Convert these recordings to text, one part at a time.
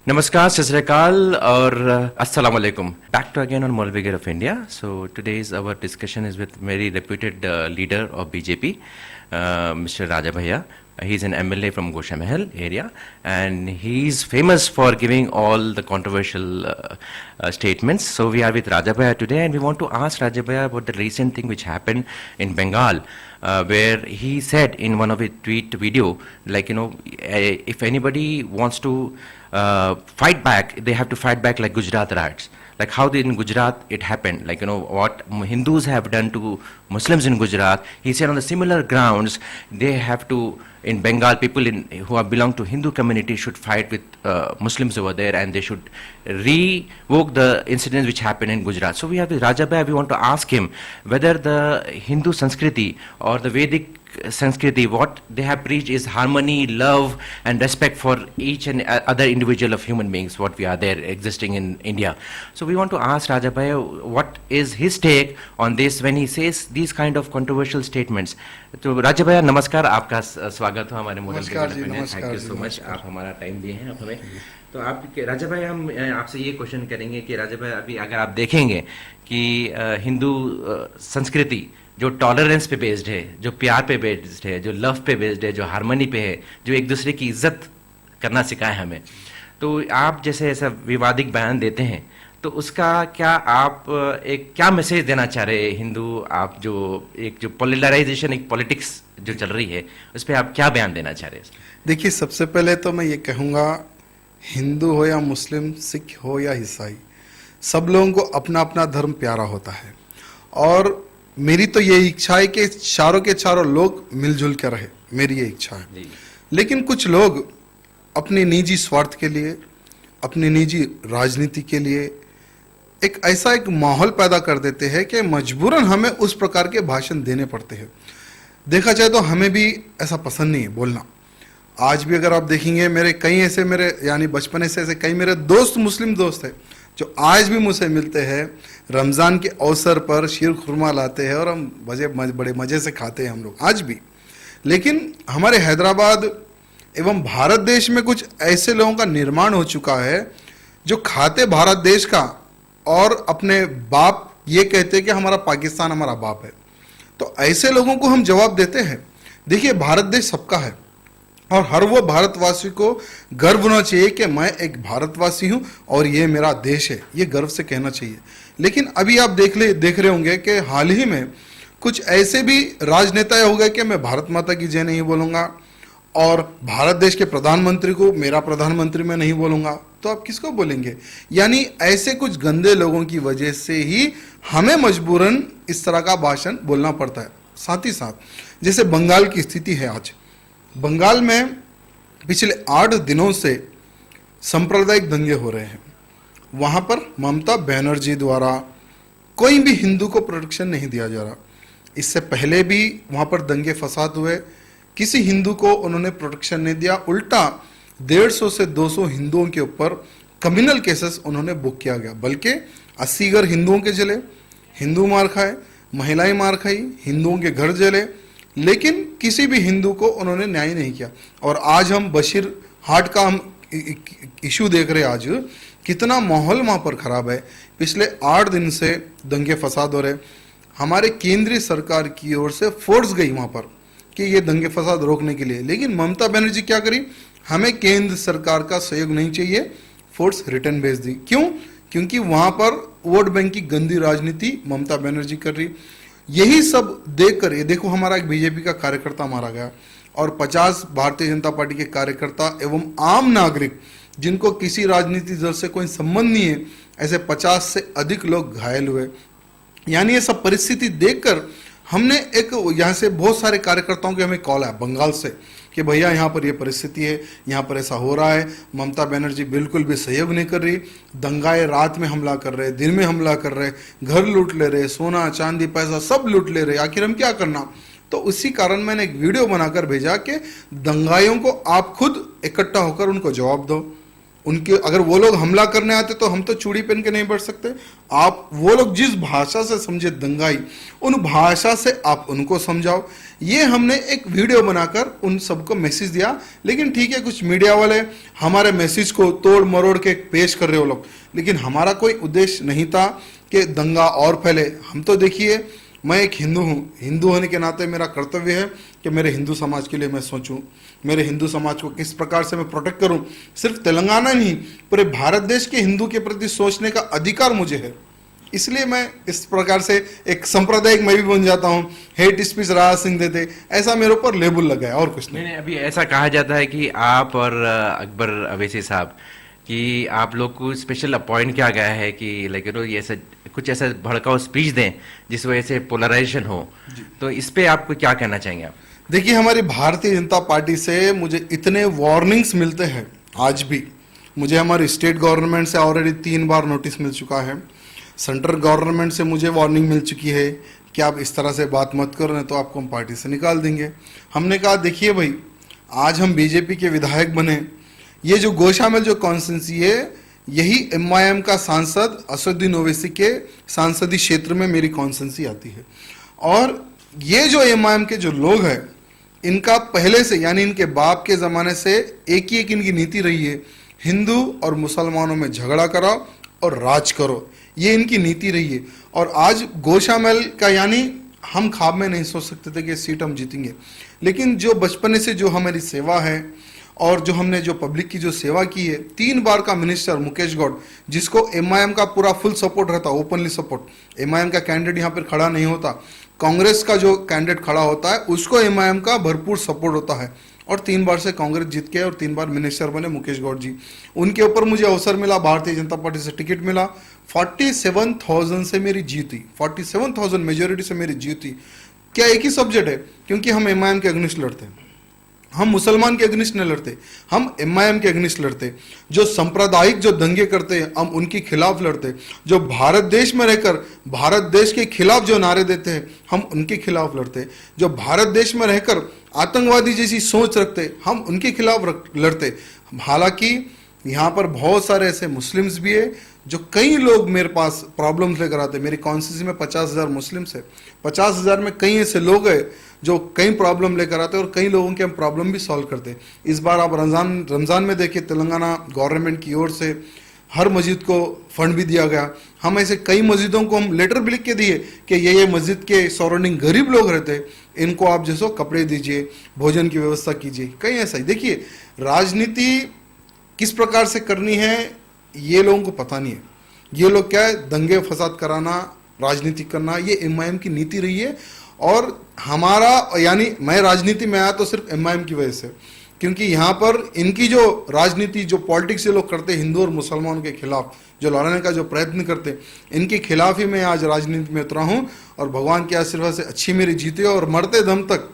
Namaskar, Sat Sri Akal, or Assalamu alaikum. Back to again on Maulvi of India. So today's our discussion is with very reputed leader of BJP, Mr. Raja Bhaiya. He's an MLA from Gosha Mahal area, and he's famous for giving all the controversial statements. So we are with Raja Bhaiya today, and we want to ask Raja Bhaiya about the recent thing which happened in Bengal, where he said in one of his tweet video, like, if anybody wants to fight back, they have to fight back like Gujarat riots. Like how in Gujarat it happened, like, what Hindus have done to Muslims in Gujarat. He said on the similar grounds, they have to, in Bengal, people who belong to Hindu community should fight with Muslims over there, and they should revoke the incidents which happened in Gujarat. So we have with Raja Bhaiya, we want to ask him whether the Hindu Sanskriti or the Vedic Sanskriti, what they have preached is harmony, love, and respect for each and other individual of human beings, what we are there existing in India. So we want to ask Raja Bhaiya, what is his take on this when he says these kind of controversial statements. तो राजा भैया नमस्कार, आपका स्वागत हो हमारे मोहन के। Thank you so much, आप हमारा टाइम दिए हैं आप हमें। तो आप राजा भाई, हम आपसे ये क्वेश्चन करेंगे कि राजा भाई, अभी अगर आप देखेंगे कि हिंदू संस्कृति जो टॉलरेंस पे बेस्ड है, जो प्यार पे बेस्ड है, जो लव पे बेस्ड है, जो हारमोनी पे है, जो एक दूसरे की इज्जत करना सिखाए हमें, तो आप जैसे ऐसा विवादित बयान देते हैं, तो उसका क्या आप एक क्या मैसेज देना चाह रहे हैं हिंदू, आप जो पोलराइजेशन, एक पॉलिटिक्स जो चल रही है, उस पर आप क्या बयान देना चाह रहे हैं? देखिए, सबसे पहले तो मैं ये कहूँगा, हिंदू हो या मुस्लिम, सिख हो या ईसाई, सब लोगों को अपना अपना धर्म प्यारा होता है, और मेरी तो ये इच्छा है कि चारों के चारों लोग मिलजुल कर रहे, मेरी ये इच्छा है। लेकिन कुछ लोग अपने निजी स्वार्थ के लिए, अपनी निजी राजनीति के लिए एक ऐसा एक माहौल पैदा कर देते हैं कि मजबूरन हमें उस प्रकार के भाषण देने पड़ते हैं। देखा जाए तो हमें भी ऐसा पसंद नहीं है बोलना। आज भी अगर आप देखेंगे, मेरे यानी बचपने से ऐसे कई मेरे दोस्त, मुस्लिम दोस्त हैं, जो आज भी मुझसे मिलते हैं, रमज़ान के अवसर पर शीर खुरमा लाते हैं और हम बड़े मज़े से खाते हैं हम लोग आज भी। लेकिन हमारे हैदराबाद एवं भारत देश में कुछ ऐसे लोगों का निर्माण हो चुका है जो खाते भारत देश का और अपने बाप ये कहते हैं कि हमारा पाकिस्तान हमारा बाप है। तो ऐसे लोगों को हम जवाब देते हैं। देखिए, भारत देश सबका है और हर वो भारतवासी को गर्व होना चाहिए कि मैं एक भारतवासी हूं और ये मेरा देश है, ये गर्व से कहना चाहिए। लेकिन अभी आप देख रहे होंगे कि हाल ही में कुछ ऐसे भी राजनेता हो गए कि मैं भारत माता की जय नहीं बोलूँगा और भारत देश के प्रधानमंत्री को मेरा प्रधानमंत्री मैं नहीं बोलूँगा, तो आप किसको बोलेंगे? यानी ऐसे कुछ गंदे लोगों की वजह से ही हमें मजबूरन इस तरह का भाषण बोलना पड़ता है। साथ ही साथ जैसे बंगाल की स्थिति है, आज बंगाल में पिछले 8 दिनों से सांप्रदायिक दंगे हो रहे हैं। वहाँ पर ममता बनर्जी द्वारा कोई भी हिंदू को प्रोटेक्शन नहीं दिया जा रहा। इससे पहले भी वहाँ पर दंगे फसाद हुए, किसी हिंदू को उन्होंने प्रोटेक्शन नहीं दिया, उल्टा 150 से 200 हिंदुओं के ऊपर कम्युनल केसेस उन्होंने बुक किया गया। बल्कि 80 घर हिंदुओं के जले, हिंदू मार खाए, महिलाएं मार खाई, हिंदुओं के घर जले, लेकिन किसी भी हिंदू को उन्होंने न्याय नहीं किया। और आज हम बशीर हाट का हम इशू देख रहे हैं, आज कितना माहौल वहाँ पर खराब है। पिछले 8 दिन से दंगे फसाद हो रहे। हमारे केंद्रीय सरकार की ओर से फोर्स गई वहाँ पर कि ये दंगे फसाद रोकने के लिए, लेकिन ममता बनर्जी क्या करी? हमें केंद्र सरकार का सहयोग नहीं चाहिए, फोर्स रिटर्न भेज दी। क्यों? क्योंकि वहाँ पर वोट बैंक की गंदी राजनीति ममता बनर्जी कर रही। यही सब देखकर, ये देखो, हमारा एक बीजेपी का कार्यकर्ता मारा गया और 50 भारतीय जनता पार्टी के कार्यकर्ता एवं आम नागरिक जिनको किसी राजनीतिक दल से कोई संबंध नहीं है, ऐसे 50 से अधिक लोग घायल हुए। यानी ये सब परिस्थिति देखकर हमने एक, यहाँ से बहुत सारे कार्यकर्ताओं के हमें कॉल आया बंगाल से कि भैया यहाँ पर ये परिस्थिति है, यहाँ पर ऐसा हो रहा है, ममता बनर्जी बिल्कुल भी सहयोग नहीं कर रही, दंगाए रात में हमला कर रहे, दिन में हमला कर रहे, घर लूट ले रहे, सोना चांदी पैसा सब लूट ले रहे, आखिर हम क्या करना? तो उसी कारण मैंने एक वीडियो बनाकर भेजा कि दंगाइयों को आप खुद इकट्ठा होकर उनको जवाब दो। उनके अगर वो लोग हमला करने आते तो हम तो चूड़ी पहन के नहीं बैठ सकते। आप वो लोग जिस भाषा से समझे दंगाई, उन भाषा से आप उनको समझाओ। ये हमने एक वीडियो बनाकर उन सबको मैसेज दिया, लेकिन ठीक है कुछ मीडिया वाले हमारे मैसेज को तोड़ मरोड़ के पेश कर रहे हो लोग, लेकिन हमारा कोई उद्देश्य नहीं था कि दंगा और फैले। हम तो देखिए, मैं एक हिंदू हूँ, हिंदू होने के नाते मेरा कर्तव्य है कि मेरे हिंदू समाज के लिए मैं सोचूं, मेरे हिंदू समाज को किस प्रकार से मैं प्रोटेक्ट करूं। सिर्फ तेलंगाना नहीं, पूरे भारत देश के हिंदू के प्रति सोचने का अधिकार मुझे है। इसलिए मैं इस प्रकार से एक सांप्रदायिक मैं भी बन जाता हूँ, हेट स्पीच राजा सिंह देते, ऐसा मेरे ऊपर लेबल लगा है और कुछ नहीं। नहीं, अभी ऐसा कहा जाता है कि आप और अकबर अवैसी साहब कि आप लोग को स्पेशल अपॉइंट किया गया है कि लाइक ये ऐसा कुछ ऐसा भड़काऊ स्पीच दें जिस वजह से पोलराइजेशन हो, तो इस पे आपको क्या कहना चाहेंगे आप? देखिए, हमारी भारतीय जनता पार्टी से मुझे इतने वार्निंग्स मिलते हैं, आज भी मुझे हमारी स्टेट गवर्नमेंट से ऑलरेडी 3 बार नोटिस मिल चुका है, सेंट्रल गवर्नमेंट से मुझे वार्निंग मिल चुकी है कि आप इस तरह से बात मत करो, नहीं तो आपको हम पार्टी से निकाल देंगे। हमने कहा देखिए भाई, आज हम बीजेपी के विधायक बने, ये जो गोशामल जो कॉन्स्टिट्यूंसी है, यही एमआईएम का सांसद असदुद्दीन ओवैसी के सांसदीय क्षेत्र में मेरी कॉन्स्टिट्यूंसी आती है। और ये जो एमआईएम के जो लोग हैं, इनका पहले से यानी इनके बाप के ज़माने से एक ही एक इनकी नीति रही है, हिंदू और मुसलमानों में झगड़ा कराओ और राज करो, ये इनकी नीति रही है। और आज गोशामल का यानी हम ख्वाब में नहीं सोच सकते थे कि सीट हम जीतेंगे, लेकिन जो बचपन से जो हमारी सेवा है और जो हमने जो पब्लिक की जो सेवा की है, 3 बार का मिनिस्टर मुकेश गौड़, जिसको एमआईएम का पूरा फुल सपोर्ट रहता, ओपनली सपोर्ट, एमआईएम का कैंडिडेट यहाँ पर खड़ा नहीं होता, कांग्रेस का जो कैंडिडेट खड़ा होता है उसको एमआईएम का भरपूर सपोर्ट होता है। और 3 बार से कांग्रेस जीत के और 3 बार मिनिस्टर बने मुकेश गौड़ जी। उनके ऊपर मुझे अवसर मिला, भारतीय जनता पार्टी से टिकट मिला, 47,000 से मेरी जीत हुई, 47,000 मेजोरिटी से मेरी जीत हुई। क्या एक ही सब्जेक्ट है? क्योंकि हम एमआईएम के अगेंस्ट लड़ते हैं, हम मुसलमान के अगेंस्ट नहीं लड़ते, हम एमआईएम के अगेंस्ट लड़ते। जो सांप्रदायिक जो दंगे करते हैं हम उनके खिलाफ लड़ते, जो भारत देश में रहकर भारत देश के खिलाफ जो नारे देते हैं हम उनके खिलाफ लड़ते, जो भारत देश में रहकर आतंकवादी जैसी सोच रखते हम उनके खिलाफ लड़ते। हालांकि यहाँ पर बहुत सारे ऐसे मुस्लिम्स भी है जो कई लोग मेरे पास प्रॉब्लम्स लेकर आते। मेरी कॉन्स्टिट्यूंसी में 50,000 मुस्लिम्स है, 50,000 में कई ऐसे लोग हैं जो कई प्रॉब्लम लेकर आते हैं और कई लोगों के हम प्रॉब्लम भी सॉल्व करते हैं। इस बार आप रमज़ान में देखिए, तेलंगाना गवर्नमेंट की ओर से हर मस्जिद को फंड भी दिया गया। हम ऐसे कई मस्जिदों को हम लेटर भी लिख के दिए कि ये मस्जिद के सराउंडिंग गरीब लोग रहते हैं, इनको आप जैसो कपड़े दीजिए, भोजन की व्यवस्था कीजिए। कहीं ऐसा ही देखिए, राजनीति किस प्रकार से करनी है ये लोगों को पता नहीं है। ये लोग क्या है, दंगे फसाद कराना, राजनीति करना, ये एमआईएम की नीति रही है। और हमारा यानी मैं राजनीति में आया तो सिर्फ एमआईएम की वजह से, क्योंकि यहाँ पर इनकी जो राजनीति जो पॉलिटिक्स ये लोग करते हैं हिंदू और मुसलमानों के खिलाफ जो लड़ने का जो प्रयत्न करते, इनके खिलाफ ही मैं आज राजनीति में उतरा हूँ। और भगवान के आशीर्वाद से अच्छी मेरी जीत है और मरते दम तक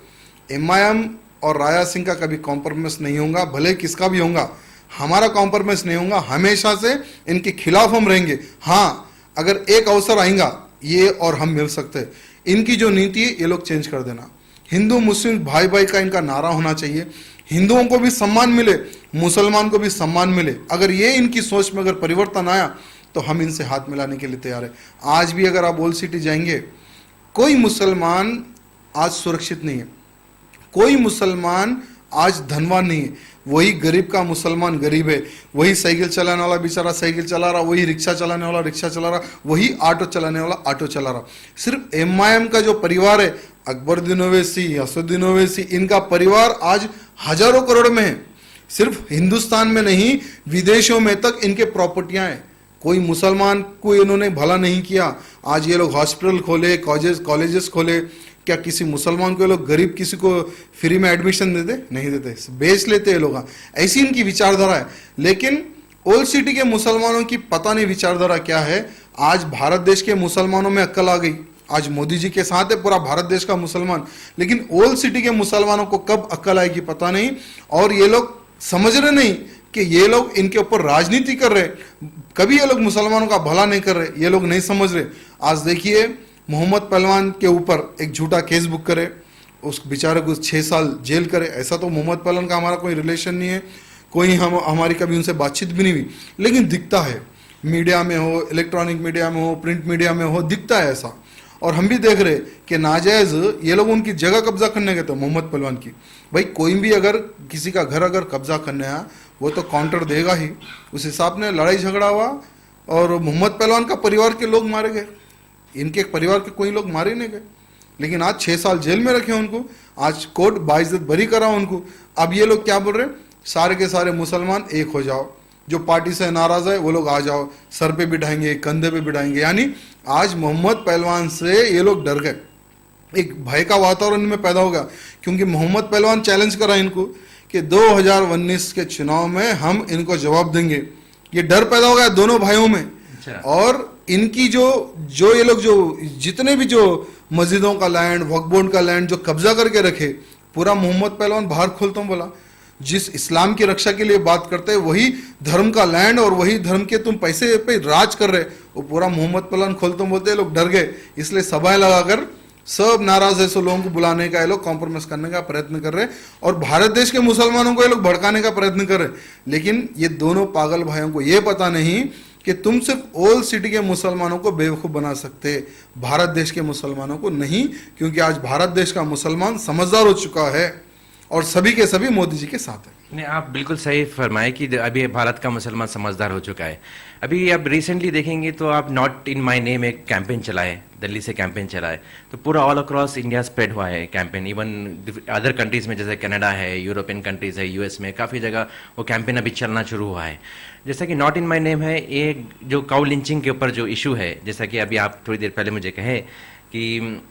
एमआईएम और राजा सिंह का कभी कॉम्प्रोमाइज नहीं होगा, भले किसका भी होगा, हमारा कॉम्प्रोमाइज नहीं होगा। हमेशा से इनके खिलाफ हम रहेंगे। हाँ, अगर एक अवसर आएगा ये और हम मिल सकते हैं, इनकी जो नीति है ये लोग चेंज कर देना। हिंदू मुस्लिम भाई भाई का इनका नारा होना चाहिए, हिंदुओं को भी सम्मान मिले, मुसलमान को भी सम्मान मिले। अगर ये इनकी सोच में अगर परिवर्तन आया तो हम इनसे हाथ मिलाने के लिए तैयार है। आज भी अगर आप ओल्ड सिटी जाएंगे, कोई मुसलमान आज सुरक्षित नहीं है, कोई मुसलमान आज धनवान नहीं है। वही गरीब का मुसलमान गरीब है, वही साइकिल चलाने वाला बेचारा साइकिल चला रहा, वही रिक्शा चलाने वाला रिक्शा चला रहा, वही ऑटो चलाने वाला ऑटो चला रहा। सिर्फ एमआईएम का जो परिवार है, अकबरुद्दीन ओवैसी, असदुद्दीन ओवैसी, इनका परिवार आज हजारों करोड़ में है। सिर्फ हिंदुस्तान में नहीं, विदेशों में तक इनके प्रॉपर्टियां हैं। कोई मुसलमान को इन्होंने भला नहीं किया। आज ये लोग हॉस्पिटल खोले, कॉलेजेस खोले, क्या किसी मुसलमान को लोग गरीब किसी को फ्री में एडमिशन देते? नहीं देते, बेच लेते हैं लोग। ऐसी इनकी विचारधारा है। लेकिन ओल्ड सिटी के मुसलमानों की पता नहीं विचारधारा क्या है। आज भारत देश के मुसलमानों में अक्ल आ गई, आज मोदी जी के साथ है पूरा भारत देश का मुसलमान, लेकिन ओल्ड सिटी के मुसलमानों को कब अक्ल आएगी पता नहीं। और ये लोग समझ रहे नहीं कि ये लोग इनके ऊपर राजनीति कर रहे, कभी ये लोग मुसलमानों का भला नहीं कर रहे, ये लोग नहीं समझ रहे। आज देखिए, मोहम्मद पहलवान के ऊपर एक झूठा केस बुक करे, उस बेचारे को 6 साल जेल करे। ऐसा तो मोहम्मद पहलवान का हमारा कोई रिलेशन नहीं है। कोई हम हमारी कभी उनसे बातचीत भी नहीं हुई, लेकिन दिखता है मीडिया में हो, इलेक्ट्रॉनिक मीडिया में हो, प्रिंट मीडिया में हो, दिखता है ऐसा। और हम भी देख रहे कि नाजायज ये लोग उनकी जगह कब्जा करने गए थे मोहम्मद पहलवान की। भाई कोई भी अगर किसी का घर अगर कब्जा करने आया वो तो काउंटर देगा ही, उस हिसाब ने लड़ाई झगड़ा हुआ और मोहम्मद पहलवान का परिवार के लोग मारे गए, इनके परिवार के कोई लोग मारे नहीं गए, लेकिन आज 6 साल जेल में रखे उनको, आज कोर्ट बाइज्जत बरी करा उनको। अब ये लोग क्या बोल रहे, सारे के सारे मुसलमान एक हो जाओ, जो पार्टी से नाराज है वो लोग आ जाओ, सर पे बिठाएंगे, कंधे पे बिठाएंगे। यानी आज मोहम्मद पहलवान से ये लोग डर गए, एक भय का वातावरण में पैदा हो गया, क्योंकि मोहम्मद पहलवान चैलेंज करा इनको कि 2019 के चुनाव में हम इनको जवाब देंगे। ये डर पैदा हो गया दोनों भाइयों में। और इनकी जो ये लोग जो जितने भी जो मस्जिदों का लैंड, वक्फ बोर्ड का लैंड जो कब्जा करके रखे, पूरा मोहम्मद पहलवान बाहर खोलता हूँ बोला, जिस इस्लाम की रक्षा के लिए बात करते हैं वही धर्म का लैंड और वही धर्म के तुम पैसे पे राज कर रहे, वो पूरा मोहम्मद पहलवान खोलता हूँ बोलते, लोग डर गए, इसलिए सभाएं लगाकर सब नाराज है सो लोगों को बुलाने का, ये लोग कॉम्प्रोमाइज करने का प्रयत्न कर रहे हैं और भारत देश के मुसलमानों को ये लोग भड़काने का प्रयत्न कर रहे हैं। लेकिन ये दोनों पागल भाइयों को ये पता नहीं कि तुम सिर्फ ओल्ड सिटी के मुसलमानों को बेवकूफ बना सकते, भारत देश के मुसलमानों को नहीं, क्योंकि आज भारत देश का मुसलमान समझदार हो चुका है और सभी के सभी मोदी जी के साथ है। नहीं, आप बिल्कुल सही फरमाए कि अभी भारत का मुसलमान समझदार हो चुका है। अभी आप रिसेंटली देखेंगे तो आप नॉट इन माय नेम एक कैंपेन चलाए, दिल्ली से कैंपेन चलाए, तो पूरा ऑल अक्रॉस इंडिया स्प्रेड हुआ है कैंपेन। इवन अदर कंट्रीज में जैसे कनाडा है, यूरोपियन कंट्रीज है, यूएस में काफ़ी जगह वो कैंपेन अभी चलना शुरू हुआ है। जैसा कि नॉट इन माय नेम है, ये जो काउ लिंचिंग के ऊपर जो इशू है, जैसा कि अभी आप थोड़ी देर पहले मुझे कहे कि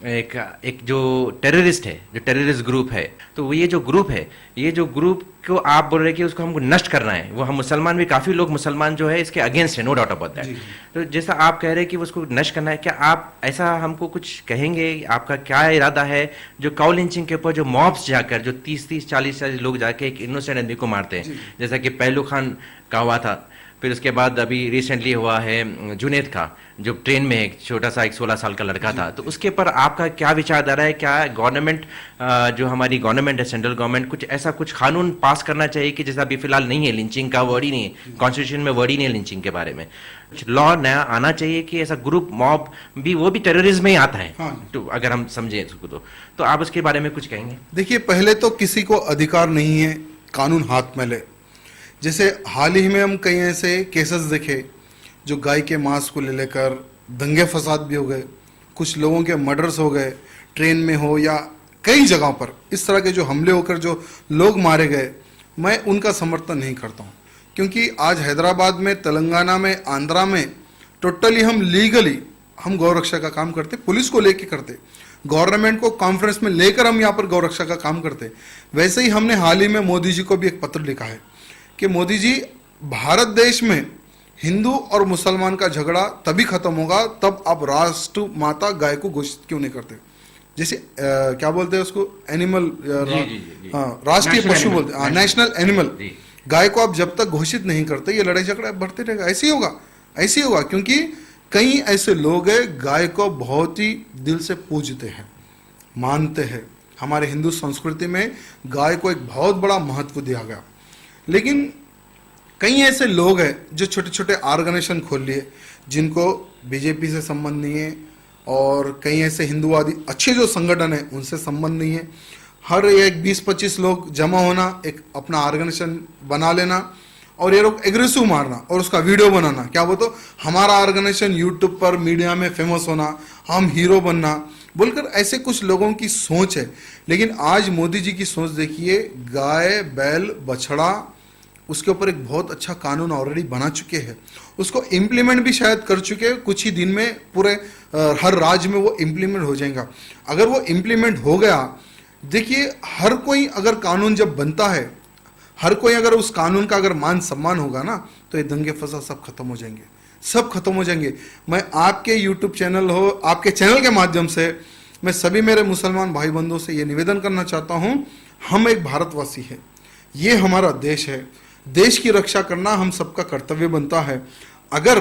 एक जो टेररिस्ट है, जो टेररिस्ट ग्रुप है, तो वो ये जो ग्रुप को आप बोल रहे हैं कि उसको हमको नष्ट करना है, वो हम मुसलमान भी काफ़ी लोग मुसलमान जो है इसके अगेंस्ट है, नो डाउट अबाउट दैट। तो जैसा आप कह रहे हैं कि उसको नष्ट करना है, क्या आप ऐसा हमको कुछ कहेंगे, आपका क्या इरादा है जो काउ लिंचिंग के ऊपर जो मॉब्स जाकर जो 30-30, 40-40 लोग जाके एक इनोसेंट आदमी को मारते हैं, जैसा कि पहलू खान का हुआ था, फिर उसके बाद अभी रिसेंटली हुआ है जुनैद का, जो ट्रेन में एक छोटा सा 16 साल का लड़का था, तो उसके ऊपर आपका क्या विचारधारा है? क्या गवर्नमेंट, जो हमारी गवर्नमेंट है, सेंट्रल गवर्नमेंट, कुछ ऐसा कुछ कानून पास करना चाहिए कि जैसा अभी फिलहाल नहीं है, लिंचिंग का वर्ड ही नहीं है, कॉन्स्टिट्यूशन में वर्ड ही नहीं है लिंचिंग के बारे में, कुछ लॉ नया आना चाहिए कि ऐसा ग्रुप मॉब भी, वो भी टेररिज्म में ही आता है। हाँ। तो अगर हम समझें इसको तो आप उसके बारे में कुछ कहेंगे? देखिए, पहले तो किसी को अधिकार नहीं है कानून हाथ में ले। जैसे हाल ही में हम कई ऐसे केसेस देखे जो गाय के मांस को ले लेकर दंगे फसाद भी हो गए, कुछ लोगों के मर्डर्स हो गए, ट्रेन में हो या कई जगहों पर इस तरह के जो हमले होकर जो लोग मारे गए। मैं उनका समर्थन नहीं करता हूँ, क्योंकि आज हैदराबाद में, तेलंगाना में, आंध्रा में टोटली हम लीगली हम गौ रक्षा का काम करते, पुलिस को लेके करते, गवर्नमेंट को कॉन्फ्रेंस में लेकर हम यहाँ पर गौ रक्षा का काम करते। वैसे ही हमने हाल ही में मोदी जी को भी एक पत्र लिखा है कि मोदी जी, भारत देश में हिंदू और मुसलमान का झगड़ा तभी खत्म होगा तब आप राष्ट्र माता गाय को घोषित क्यों नहीं करते। जैसे क्या बोलते हैं उसको, एनिमल, राष्ट्रीय पशु बोलते हैं, नेशनल एनिमल। गाय को आप जब तक घोषित नहीं करते ये लड़ाई झगड़ा बढ़ते रहेगा, ऐसे ही होगा, ऐसे ही होगा। क्योंकि कई ऐसे लोग हैं गाय को बहुत ही दिल से पूजते हैं, मानते हैं। हमारे हिंदू संस्कृति में गाय को एक बहुत बड़ा महत्व दिया गया, लेकिन कई ऐसे लोग हैं जो छोटे छोटे ऑर्गेनाइजेशन खोल लिए जिनको बीजेपी से संबंध नहीं है, और कई ऐसे हिंदूवादी अच्छे जो संगठन है उनसे संबंध नहीं है। हर एक 20-25 लोग जमा होना, एक अपना ऑर्गेनाइजेशन बना लेना और ये लोग एग्रेसिव मारना और उसका वीडियो बनाना, क्या वो तो हमारा ऑर्गेनाइजेशन यूट्यूब पर मीडिया में फेमस होना, हम हीरो बनना बोलकर, ऐसे कुछ लोगों की सोच है। लेकिन आज मोदी जी की सोच देखिए, गाय, बैल, बछड़ा, उसके ऊपर एक बहुत अच्छा कानून ऑलरेडी बना चुके हैं, उसको इम्प्लीमेंट भी शायद कर चुके हैं, कुछ ही दिन में पूरे हर राज्य में वो इम्प्लीमेंट हो जाएगा। अगर वो इम्प्लीमेंट हो गया, देखिए हर कोई अगर कानून जब बनता है, हर कोई अगर उस कानून का अगर मान सम्मान होगा ना, तो ये दंगे फसाद सब खत्म हो जाएंगे, सब खत्म हो जाएंगे। मैं आपके यूट्यूब चैनल हो, आपके चैनल के माध्यम से मैं सभी मेरे मुसलमान भाई बंधुओं से ये निवेदन करना चाहता हूँ, हम एक भारतवासी हैं, ये हमारा देश है, देश की रक्षा करना हम सबका कर्तव्य बनता है। अगर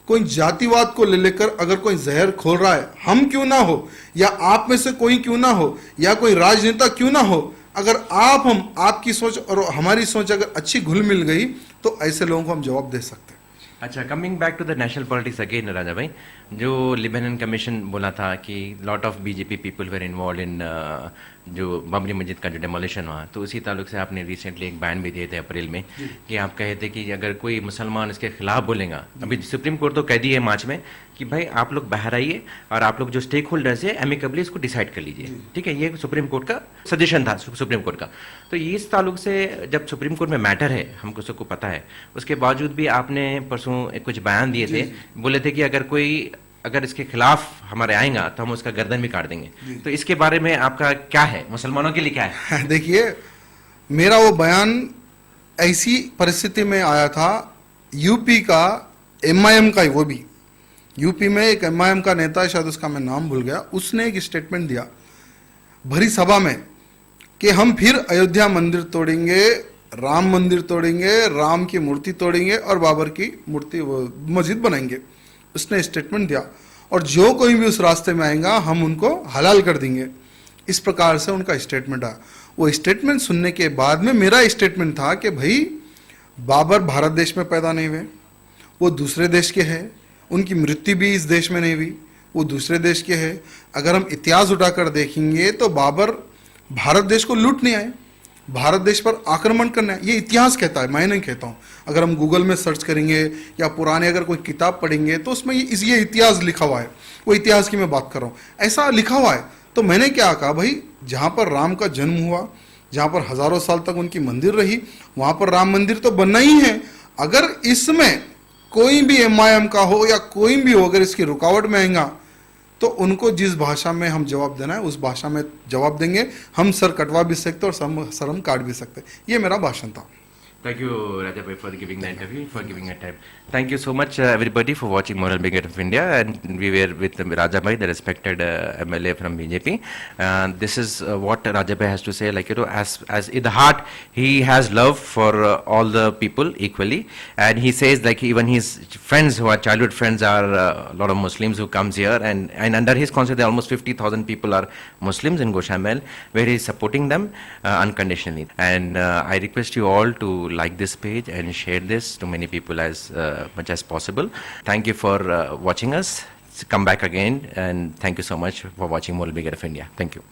कोई जातिवाद को ले लेकर अगर कोई जहर खोल रहा है, हम क्यों ना हो, या आप में से कोई क्यों ना हो, या कोई राजनेता क्यों ना हो, अगर आपकी सोच और हमारी सोच अगर अच्छी घुल मिल गई तो ऐसे लोगों को हम जवाब दे सकते हैं। अच्छा, coming back to the national politics again Raja भाई, जो लिबनन कमीशन बोला था कि lot of BJP people were involve in जो बाबरी मस्जिद का जो डेमोलिशन हुआ, तो उसी ताल्लुक से आपने रिसेंटली एक बयान भी दिए थे अप्रैल में कि आप कहे थे कि अगर कोई मुसलमान इसके खिलाफ बोलेगा, अभी सुप्रीम कोर्ट तो कह दी है मार्च में कि भाई आप लोग बाहर आइए और आप लोग जो स्टेक होल्डर्स है एमिकबली इसको डिसाइड कर लीजिए, ठीक है। ये सुप्रीम कोर्ट का सजेशन था सुप्रीम कोर्ट का। तो इस ताल्लुक से जब सुप्रीम कोर्ट में मैटर है, हमको सबको पता है, उसके बावजूद भी आपने परसों कुछ बयान दिए थे, बोले थे कि अगर इसके खिलाफ हमारे आएगा तो हम उसका गर्दन भी काट देंगे। तो इसके बारे में आपका क्या है, मुसलमानों के लिए क्या है? देखिए, मेरा वो बयान ऐसी परिस्थिति में आया था, यूपी का एमआईएम का ही, वो भी यूपी में एक एमआईएम का नेता है, शायद उसका मैं नाम भूल गया, उसने एक स्टेटमेंट दिया भरी सभा में कि हम फिर अयोध्या मंदिर तोड़ेंगे, राम मंदिर तोड़ेंगे, राम की मूर्ति तोड़ेंगे और बाबर की मूर्ति मस्जिद बनाएंगे। उसने स्टेटमेंट दिया और जो कोई भी उस रास्ते में आएगा हम उनको हलाल कर देंगे। इस प्रकार से उनका स्टेटमेंट आया। वो स्टेटमेंट सुनने के बाद में मेरा स्टेटमेंट था कि भाई बाबर भारत देश में पैदा नहीं हुए, वो दूसरे देश के हैं, उनकी मृत्यु भी इस देश में नहीं हुई, वो दूसरे देश के हैं। अगर हम इतिहास उठाकर देखेंगे तो बाबर भारत देश को लूटने आए, भारत देश पर आक्रमण करना है, ये इतिहास कहता है, मैं नहीं कहता हूँ। अगर हम गूगल में सर्च करेंगे या पुराने अगर कोई किताब पढ़ेंगे तो उसमें ये इतिहास लिखा हुआ है, वो इतिहास की मैं बात कर रहा हूँ, ऐसा लिखा हुआ है। तो मैंने क्या कहा, भाई जहाँ पर राम का जन्म हुआ, जहाँ पर हजारों साल तक उनकी मंदिर रही, वहाँ पर राम मंदिर तो बनना ही है। अगर इसमें कोई भी एमआईएम का हो या कोई भी हो, अगर इसकी रुकावट में आएगा तो उनको जिस भाषा में हम जवाब देना है उस भाषा में जवाब देंगे। हम सर कटवा भी सकते और सर हम काट भी सकते। ये मेरा भाषण था। Thank you, Raja Bhai, for giving the interview, for giving your time. Thank you so much, everybody, for watching Moral Brigade of India. And we were with Raja Bhai, the respected MLA from BJP. This is what Raja Bhai has to say. Like, you know, as in the heart, he has love for all the people equally. And he says, like, even his friends who are childhood friends are a lot of Muslims who comes here. And under his concept, there are almost 50,000 people are Muslims in Goshamal, where he is supporting them unconditionally. And I request you all to like this page and share this to many people as much as possible. Thank you for watching us. Come back again, and thank you so much for watching Moral Brigade of India. Thank you.